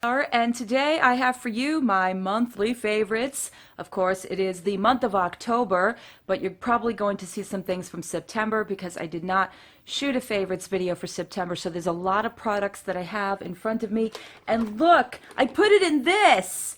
And today I have for you my monthly favorites. Of course, it is the month of October, but you're probably going to see some things from September because I did not shoot a favorites video for September. So there's a lot of products that I have in front of me. And look, I put it in this.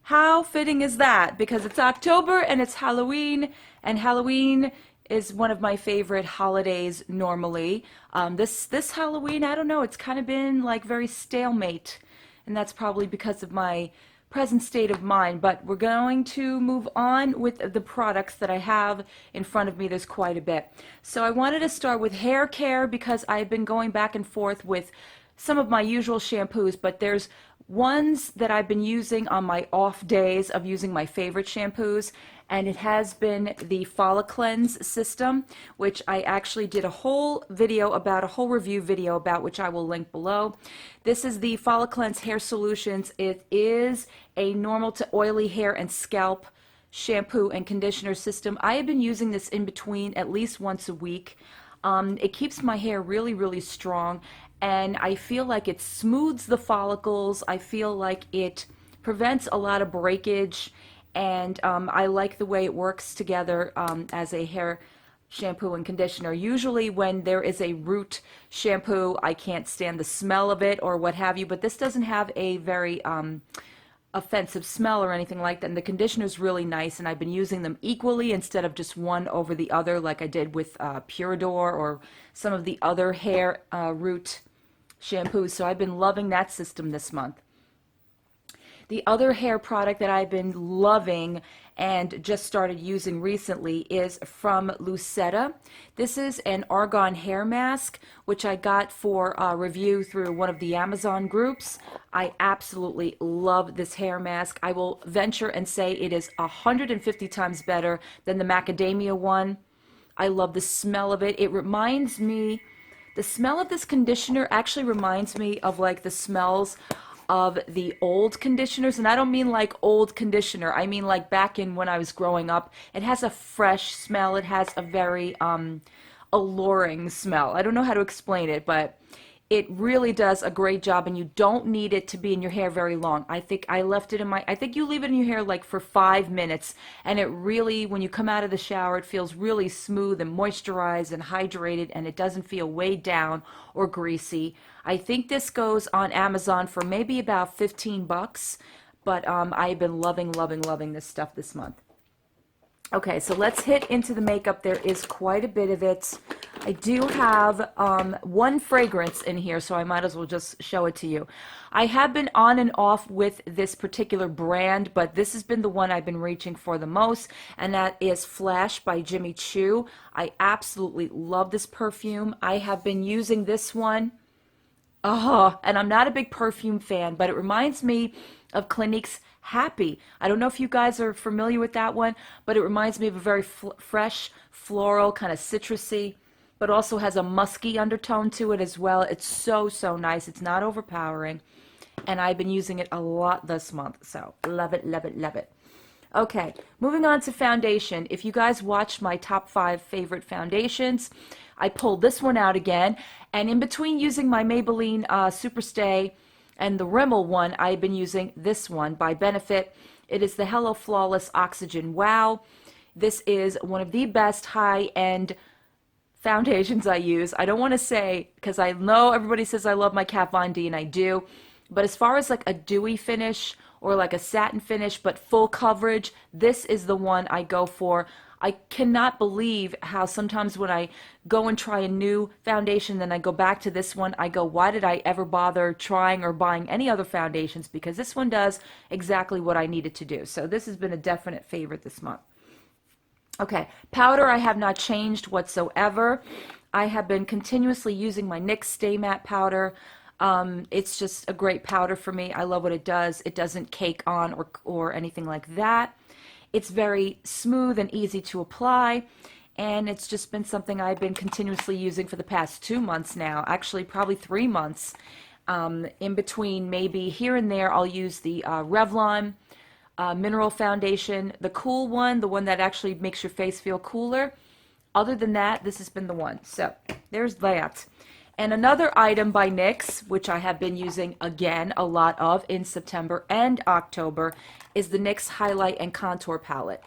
How fitting is that? Because it's October and it's Halloween, and Halloween is one of my favorite holidays normally. This Halloween, I don't know, it's kind of been like very stalemate, and that's probably because of my present state of mind. But we're going to move on with the products that I have in front of me. There's quite a bit. So I wanted to start with hair care because I've been going back and forth with some of my usual shampoos, but there's ones that I've been using on my off days of using my favorite shampoos, and it has been the Follicleanse system, which I actually did a whole video about, a whole review video about, which I will link below. This is the Follicleanse Hair Solutions. It is a normal to oily hair and scalp shampoo and conditioner system. I have been using this in between at least once a week. It keeps my hair really, really strong, and I feel like it smooths the follicles. I feel like it prevents a lot of breakage, and I like the way it works together as a hair shampoo and conditioner. Usually when there is a root shampoo, I can't stand the smell of it or what have you, but this doesn't have a very offensive smell or anything like that. And the conditioner is really nice, and I've been using them equally instead of just one over the other like I did with Purador or some of the other hair root shampoos. So I've been loving that system this month. The other hair product that I've been loving and just started using recently is from Lucetta. This is an argan hair mask, which I got for review through one of the Amazon groups. I absolutely love this hair mask. I will venture and say it is 150 times better than the macadamia one. I love the smell of it. The smell of this conditioner actually reminds me of like the smells of the old conditioners, and I don't mean like old conditioner, I mean like back in when I was growing up. It has a fresh smell. It has a very alluring smell. I don't know how to explain it, but it really does a great job, and you don't need it to be in your hair very long. I think I think you leave it in your hair like for 5 minutes, and it really, when you come out of the shower, it feels really smooth and moisturized and hydrated, and it doesn't feel weighed down or greasy. I think this goes on Amazon for maybe about 15 bucks, but I've been loving, loving, loving this stuff this month. Okay, so let's hit into the makeup. There is quite a bit of it. I do have one fragrance in here, so I might as well just show it to you. I have been on and off with this particular brand, but this has been the one I've been reaching for the most, and that is Flash by Jimmy Choo. I absolutely love this perfume. I have been using this one. Oh, and I'm not a big perfume fan, but it reminds me of Clinique's Happy. I don't know if you guys are familiar with that one, but it reminds me of a very fresh, floral, kind of citrusy, but also has a musky undertone to it as well. It's so, so nice. It's not overpowering, and I've been using it a lot this month, so love it, love it, love it. Okay, moving on to foundation. If you guys watched my top 5 favorite foundations, I pulled this one out again, and in between using my Maybelline Superstay and the Rimmel one, I've been using this one by Benefit. It is the Hello Flawless Oxygen Wow. This is one of the best high-end foundations I use. I don't want to say, because I know everybody says I love my Kat Von D, and I do, but as far as like a dewy finish or like a satin finish but full coverage, this is the one I go for. I cannot believe how sometimes when I go and try a new foundation, then I go back to this one, I go, why did I ever bother trying or buying any other foundations? Because this one does exactly what I needed to do. So this has been a definite favorite this month. Okay, powder I have not changed whatsoever. I have been continuously using my NYX Stay Matte powder. It's just a great powder for me. I love what it does. It doesn't cake on or anything like that. It's very smooth and easy to apply, and it's just been something I've been continuously using for the past 2 months now, actually probably 3 months. In between, maybe here and there, I'll use the Revlon mineral foundation, the cool one, the one that actually makes your face feel cooler. Other than that, this has been the one. So there's that. And another item by NYX, which I have been using again a lot of in September and October, is the NYX Highlight and Contour Palette.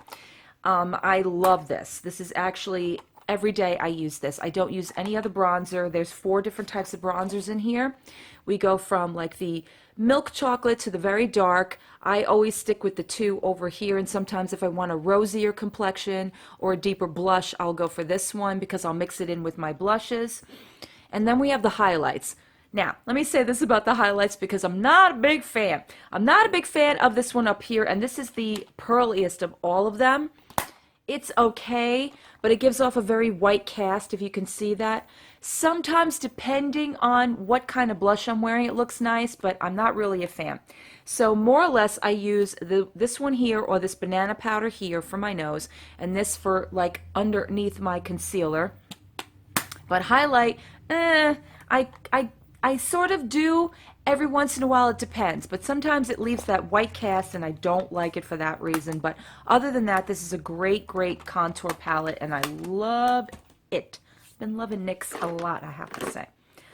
I love this. This is actually every day I use this. I don't use any other bronzer. There's 4 different types of bronzers in here. We go from like the milk chocolate to the very dark. I always stick with the 2 over here, and sometimes if I want a rosier complexion or a deeper blush, I'll go for this one because I'll mix it in with my blushes. And then we have the highlights. Now, let me say this about the highlights because I'm not a big fan. I'm not a big fan of this one up here, and this is the pearliest of all of them. It's okay, but it gives off a very white cast, if you can see that. Sometimes, depending on what kind of blush I'm wearing, it looks nice, but I'm not really a fan. So more or less, I use this one here or this banana powder here for my nose, and this for like underneath my concealer. But highlight, I sort of do every once in a while. It depends, but sometimes it leaves that white cast and I don't like it for that reason. But other than that, this is a great contour palette and I love it. Been loving NYX a lot, I have to say.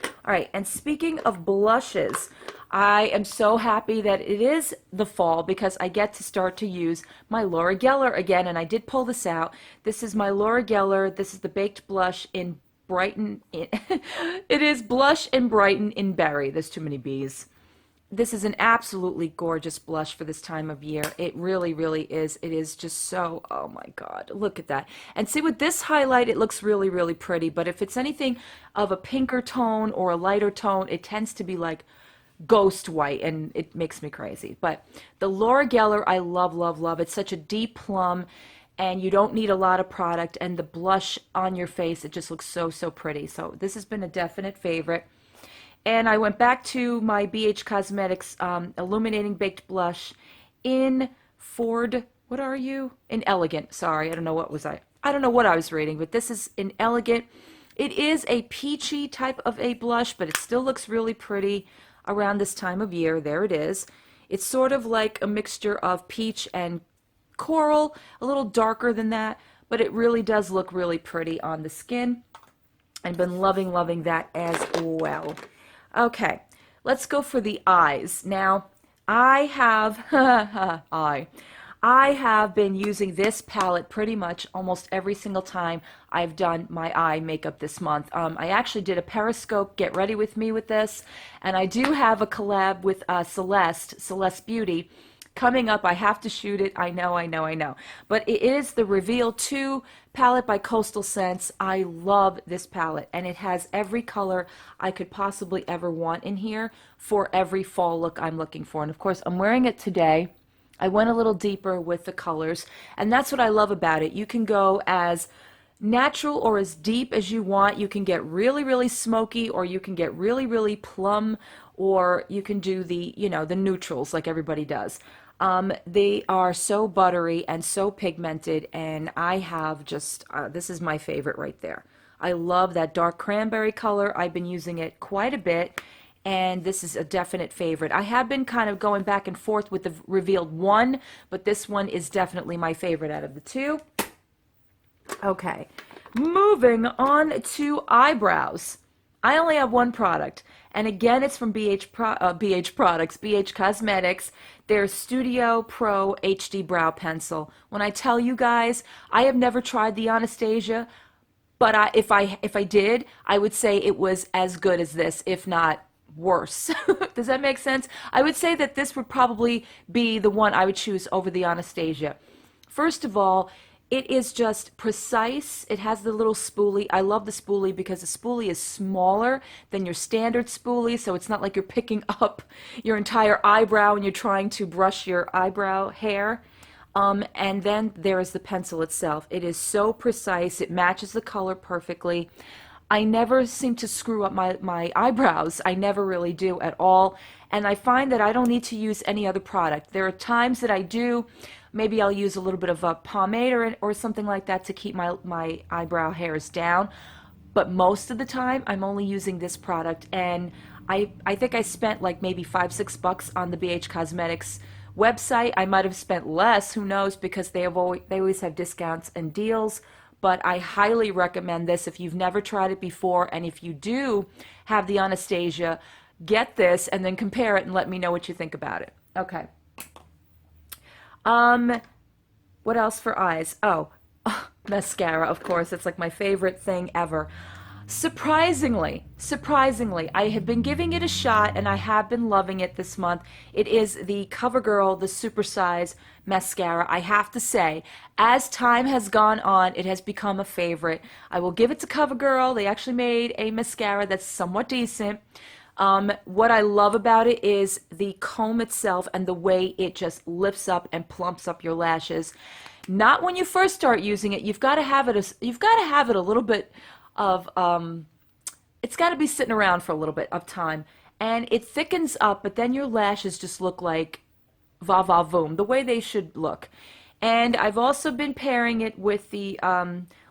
All right, and speaking of blushes, I am so happy that it is the fall because I get to start to use my Laura Geller again, and I did pull this out. This is my Laura Geller. This is the Baked Blush in Brighten. It is Blush in Brighten in Berry. There's too many B's. This is an absolutely gorgeous blush for this time of year. It really, really is. It is just so, oh my God, look at that. And see, with this highlight, it looks really, really pretty. But if it's anything of a pinker tone or a lighter tone, it tends to be like ghost white, and it makes me crazy. But the Laura Geller, I love, love, love. It's such a deep plum, and you don't need a lot of product. And the blush on your face, it just looks so, so pretty. So this has been a definite favorite. And I went back to my BH Cosmetics Illuminating Baked Blush in Ford, what are you? In Elegant, sorry, I don't know what I was reading, but this is in Elegant. It is a peachy type of a blush, but it still looks really pretty around this time of year. There it is. It's sort of like a mixture of peach and coral, a little darker than that, but it really does look really pretty on the skin. I've been loving, loving that as well. Okay, let's go for the eyes. Now, I have, I have been using this palette pretty much almost every single time I've done my eye makeup this month. I actually did a Periscope Get Ready With Me with this, and I do have a collab with Celeste Beauty, coming up. I have to shoot it. I know. But it is the Reveal 2 palette by Coastal Scents. I love this palette, and it has every color I could possibly ever want in here for every fall look I'm looking for. And of course, I'm wearing it today. I went a little deeper with the colors, and that's what I love about it. You can go as natural or as deep as you want. You can get really, really smoky, or you can get really, really plum, or you can do the, the neutrals like everybody does. They are so buttery and so pigmented, and I have just, this is my favorite right there. I love that dark cranberry color. I've been using it quite a bit, and this is a definite favorite. I have been kind of going back and forth with the Revealed 1, but this one is definitely my favorite out of the 2. Okay, moving on to eyebrows. I only have one product, and again, it's from BH Products, BH Cosmetics, their Studio Pro HD Brow Pencil. When I tell you guys, I have never tried the Anastasia, but if I did, I would say it was as good as this, if not worse. Does that make sense? I would say that this would probably be the one I would choose over the Anastasia. First of all, it is just precise. It has the little spoolie. I love the spoolie because the spoolie is smaller than your standard spoolie, so it's not like you're picking up your entire eyebrow and you're trying to brush your eyebrow hair. And then there is the pencil itself. It is so precise. It matches the color perfectly. I never seem to screw up my eyebrows. I never really do at all. And I find that I don't need to use any other product. There are times that I do. Maybe I'll use a little bit of a pomade or something like that to keep my eyebrow hairs down. But most of the time, I'm only using this product. And I think I spent like maybe $5-6 on the BH Cosmetics website. I might have spent less, who knows, because they always have discounts and deals. but I highly recommend this if you've never tried it before, and if you do have the Anastasia, get this and then compare it and let me know what you think about it. Okay. What else for eyes? Oh, mascara, of course. It's like my favorite thing ever. Surprisingly, I have been giving it a shot and I have been loving it this month. It is the CoverGirl, the Supersize Mascara. I have to say, as time has gone on, it has become a favorite. I will give it to CoverGirl. They actually made a mascara that's somewhat decent. What I love about it is the comb itself and the way it just lifts up and plumps up your lashes. Not when you first start using it. You've got to have it. You've got to have it a little bit of. It's got to be sitting around for a little bit of time, and it thickens up. But then your lashes just look like va va voom, the way they should look. And I've also been pairing it with the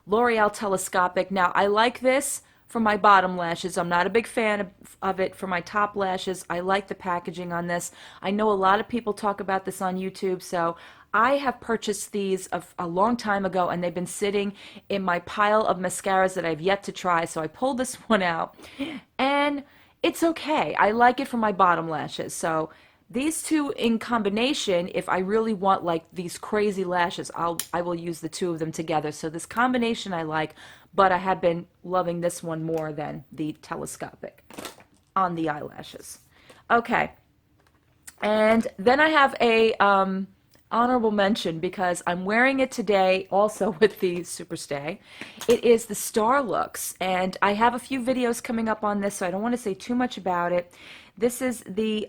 L'Oreal Telescopic. Now I like this for my bottom lashes. I'm not a big fan of it for my top lashes. I like the packaging on this. I know a lot of people talk about this on YouTube, so I have purchased these a long time ago, and they've been sitting in my pile of mascaras that I've yet to try, so I pulled this one out, and it's okay. I like it for my bottom lashes, so these two in combination, if I really want like these crazy lashes, I will use the two of them together. So this combination I like, but I have been loving this one more than the Telescopic on the eyelashes. Okay, and then I have a honorable mention because I'm wearing it today also with the Superstay. It is the Starlux, and I have a few videos coming up on this, so I don't want to say too much about it. This is the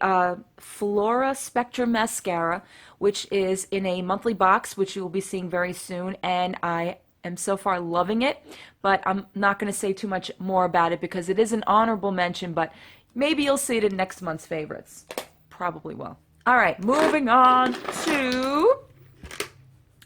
Flora Spectrum Mascara, which is in a monthly box, which you will be seeing very soon, and I am so far loving it, but I'm not going to say too much more about it because it is an honorable mention, but maybe you'll see it in next month's favorites. Probably will. All right, moving on to...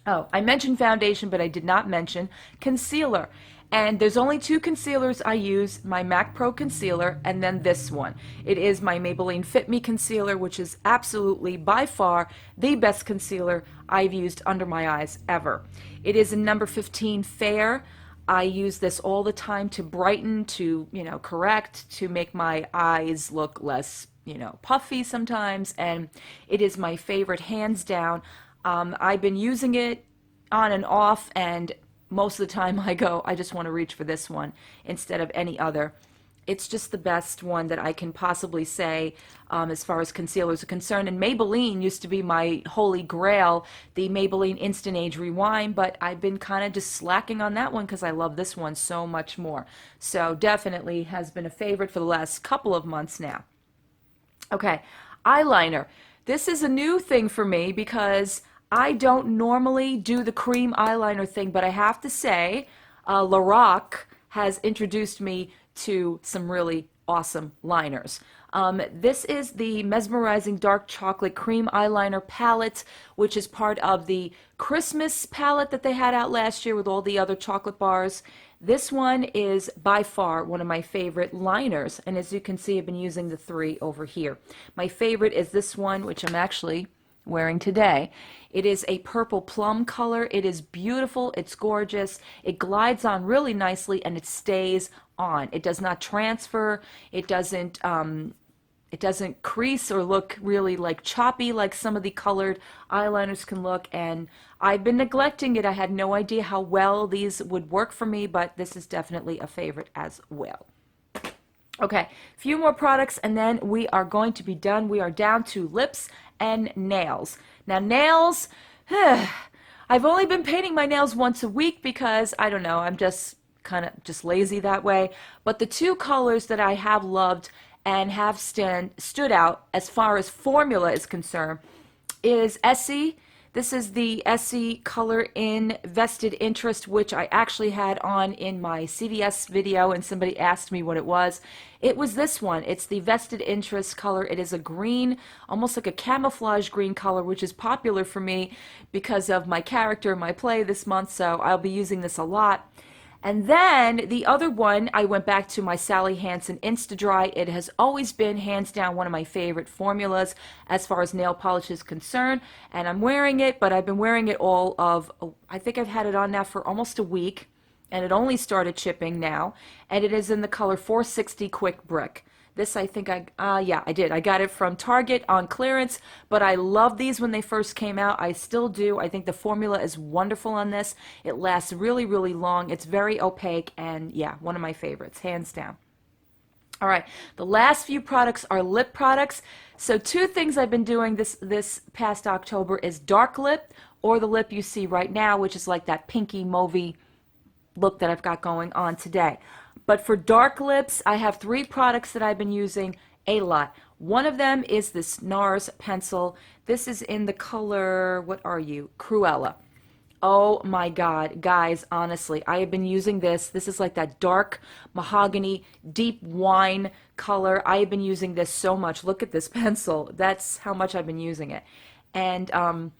Oh, I mentioned foundation, but I did not mention concealer. And there's only two concealers I use, my MAC Pro concealer and then this one. It is my Maybelline Fit Me concealer, which is absolutely by far the best concealer I've used under my eyes ever. It is a number 15 Fair. I use this all the time to brighten, to, correct, to make my eyes look less, puffy sometimes, and it is my favorite hands down. I've been using it on and off, and most of the time I just want to reach for this one instead of any other. It's just the best one that I can possibly say as far as concealers are concerned. And Maybelline used to be my holy grail, the Maybelline Instant Age Rewind, but I've been kind of just slacking on that one because I love this one so much more. So definitely has been a favorite for the last couple of months now. Okay, eyeliner. This is a new thing for me because I don't normally do the cream eyeliner thing, but I have to say, Lorac has introduced me to some really awesome liners. This is the Mesmerizing Dark Chocolate Cream Eyeliner Palette, which is part of the Christmas palette that they had out last year with all the other chocolate bars. This one is by far one of my favorite liners, and as you can see, I've been using the three over here. My favorite is this one, which I'm actually wearing today. It is a purple plum color. It is beautiful. It's gorgeous. It glides on really nicely and it stays on. It does not transfer. It doesn't crease or look really like choppy like some of the colored eyeliners can look, and I've been neglecting it. I had no idea how well these would work for me, but this is definitely a favorite as well. Okay, a few more products and then we are going to be done. We are down to lips and nails. Now nails, I've only been painting my nails once a week because, I don't know, I'm just kind of just lazy that way. But the two colors that I have loved and have stood out as far as formula is concerned is Essie. This is the Essie Color in Vested Interest, which I actually had on in my CVS video, and somebody asked me what it was. It was this one. It's the Vested Interest color. It is a green, almost like a camouflage green color, which is popular for me because of my character in my play this month, so I'll be using this a lot. And then the other one, I went back to my Sally Hansen Insta-Dry. It has always been hands down one of my favorite formulas as far as nail polish is concerned. And I'm wearing it, but I've been wearing it I think I've had it on now for almost a week. and it only started shipping now, and it is in the color 460 Quick Brick. This I think yeah, I did. I got it from Target on clearance, but I loved these when they first came out. I still do. I think the formula is wonderful on this. It lasts really, really long. It's very opaque, and yeah, one of my favorites, hands down. All right, the last few products are lip products. So two things I've been doing this past October is dark lip, or the lip you see right now, which is like that pinky mauvey look that I've got going on today. But for dark lips, I have three products that I've been using a lot. One of them is this NARS pencil. This is in the color, what are you? Cruella. Oh my God, guys, honestly, I have been using this. This is like that dark mahogany, deep wine color. I have been using this so much. Look at this pencil. That's how much I've been using it. And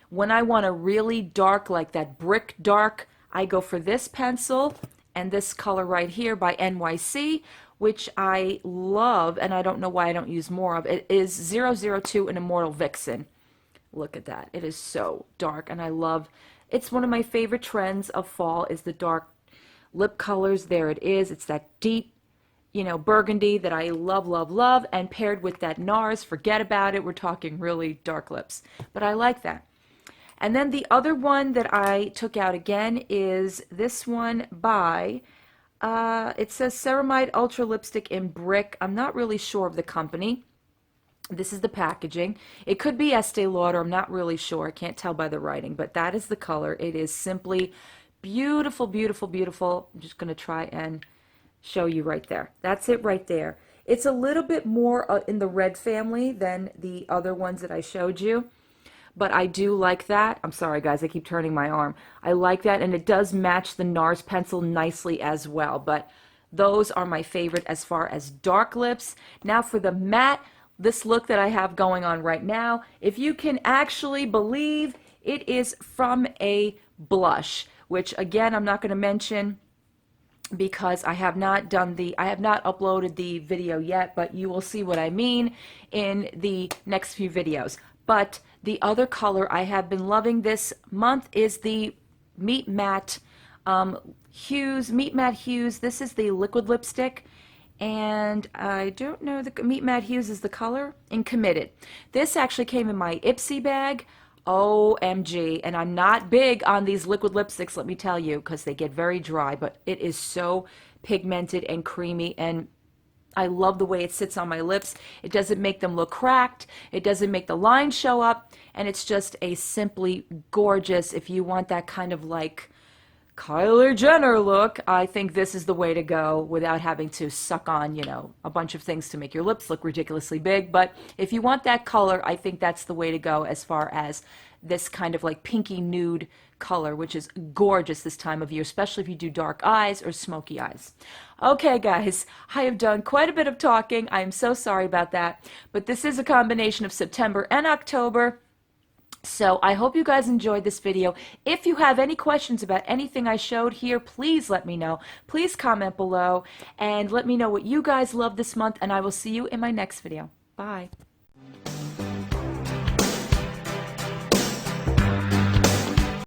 when I want a really dark, like that brick dark, I go for this pencil and this color right here by NYC, which I love, and I don't know why I don't use more of. It is 002 in Immortal Vixen. Look at that. It is so dark, and I love, it's one of my favorite trends of fall is the dark lip colors. There it is. It's that deep, you know, burgundy that I love, love, love, and paired with that NARS, forget about it. We're talking really dark lips, but I like that. And then the other one that I took out again is this one by, it says Ceramide Ultra Lipstick in Brick. I'm not really sure of the company. This is the packaging. It could be Estee Lauder. I'm not really sure. I can't tell by the writing, but that is the color. It is simply beautiful, beautiful, beautiful. I'm just going to try and show you right there. That's it right there. It's a little bit more in the red family than the other ones that I showed you. But I do like that. I'm sorry, guys, I keep turning my arm. I like that, and it does match the NARS pencil nicely as well. But those are my favorite as far as dark lips. Now for the matte, this look that I have going on right now, if you can actually believe, it is from a blush, which again, I'm not going to mention because I have not uploaded the video yet, but you will see what I mean in the next few videos. But the other color I have been loving this month is the Meet Matte Hues. Meet Matte Hues. This is the liquid lipstick. And I don't know, the Meet Matte Hues is the color in Committed. This actually came in my Ipsy bag. OMG. And I'm not big on these liquid lipsticks, let me tell you, because they get very dry. But it is so pigmented and creamy, and I love the way it sits on my lips. It doesn't make them look cracked. It doesn't make the lines show up. And it's just a simply gorgeous, if you want that kind of like Kylie Jenner look, I think this is the way to go without having to suck on, you know, a bunch of things to make your lips look ridiculously big. But if you want that color, I think that's the way to go as far as this kind of like pinky nude color, which is gorgeous this time of year, especially if you do dark eyes or smoky eyes. Okay, guys, I have done quite a bit of talking. I am so sorry about that, but this is a combination of September and October. So I hope you guys enjoyed this video. If you have any questions about anything I showed here, please let me know. Please comment below and let me know what you guys love this month, and I will see you in my next video. Bye.